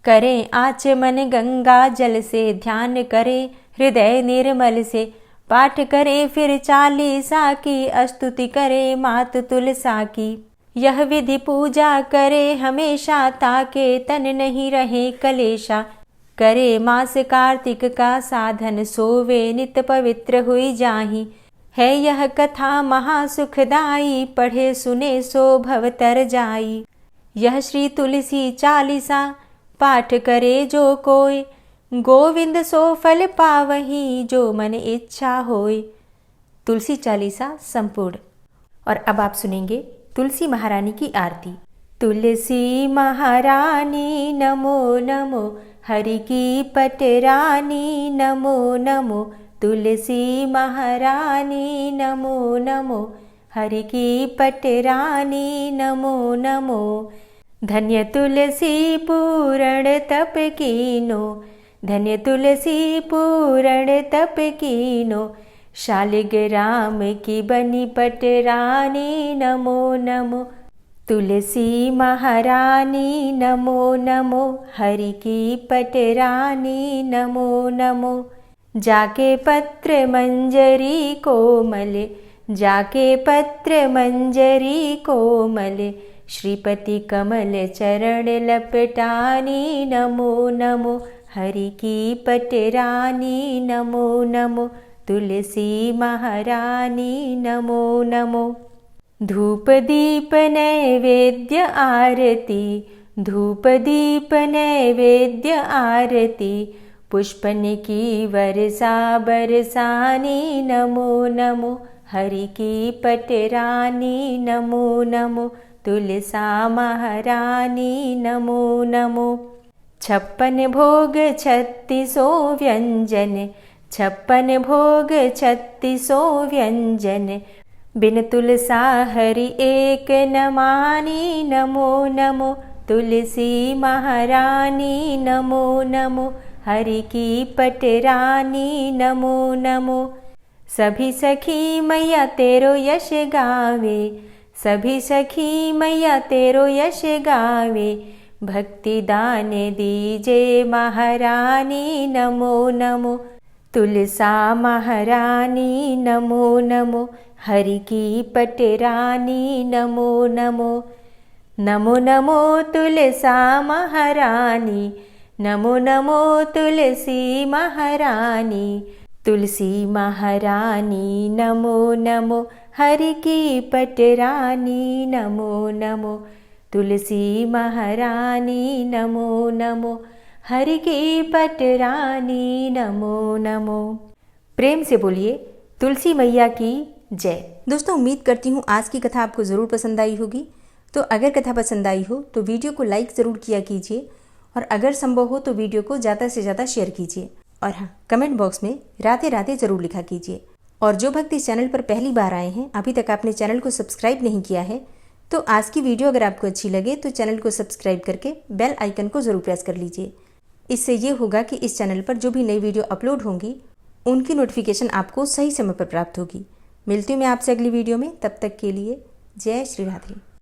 करें आचमन गंगा जल से, ध्यान करे हृदय निर्मल से। पाठ करे फिर चालीसा की, स्तुति करे मात तुलसा की। यह विधि पूजा करे हमेशा, ताके तन नहीं रहे कलेशा। करे मास कार्तिक का साधन, सोवे नित पवित्र हुई जाहि। है यह कथा महासुखदाई, पढ़े सुने सो भव तर जाई। यह श्री तुलसी चालीसा, पाठ करे जो कोय। गोविंद सो फल पावही, जो मन इच्छा होय। तुलसी चालीसा संपूर्ण। और अब आप सुनेंगे तुलसी महारानी की आरती। तुलसी महारानी नमो नमो, हरि की पटरानी नमो नमो। तुलसी महारानी नमो नमो, हरि की पटरानी नमो नमो। धन्य तुलसी पूर्ण तप कीनो, धन्य तुलसी पूर्ण तप कीनो। शालिग्राम की बनी पटरानी नमो नमो। तुलसी महारानी नमो नमो, हरि की पटरानी नमो नमो। जाके पत्र मंजरी कोमल, जाके पत्र मंजरी कोमल। श्रीपति कमल चरण लपटानी नमो नमो, हरि की पटरानी नमो नमो। तुलसी महारानी नमो नमो। धूप दीप नैवेद्य आरती, धूप दीप नैवेद्य आरती। पुष्पन की वर्षा बरसानी नमो नमो, हरि की पटरानी नमो नमो। तुलसा महारानी नमो नमो। 56 भोग 36 व्यंजन, 56 भोग 36 व्यंजन। बिन तुलसा हरि एक न मानी नमो नमो। तुलसी महारानी नमो नमो, हरि की पटरानी नमो नमो। सभी सखी मैया तेरो यश गावे, सभी सखी मैया तेरो यश गावे। भक्ति दान दीजे महारानी नमो नमो। तुलसा महारानी नमो नमो, हरि की पटरानी नमो नमो। नमो नमो तुलसा महारानी, नमो नमो तुलसी महारानी। तुलसी महारानी नमो नमो, हरि की पटरानी नमो नमो। तुलसी महारानी नमो नमो, हरि की पटरानी नमो नमो। प्रेम से बोलिए तुलसी मैया की जय। दोस्तों, उम्मीद करती हूँ आज की कथा आपको ज़रूर पसंद आई होगी। तो अगर कथा पसंद आई हो तो वीडियो को लाइक ज़रूर किया कीजिए, और अगर संभव हो तो वीडियो को ज़्यादा से ज़्यादा शेयर कीजिए। और हाँ, कमेंट बॉक्स में राधे राधे ज़रूर लिखा कीजिए। और जो भक्त इस चैनल पर पहली बार आए हैं, अभी तक आपने चैनल को सब्सक्राइब नहीं किया है, तो आज की वीडियो अगर आपको अच्छी लगे तो चैनल को सब्सक्राइब करके बेल आइकन को ज़रूर प्रेस कर लीजिए। इससे ये होगा कि इस चैनल पर जो भी नई वीडियो अपलोड होंगी उनकी नोटिफिकेशन आपको सही समय पर प्राप्त होगी। मिलती हूँ मैं आपसे अगली वीडियो में, तब तक के लिए जय श्री राधे।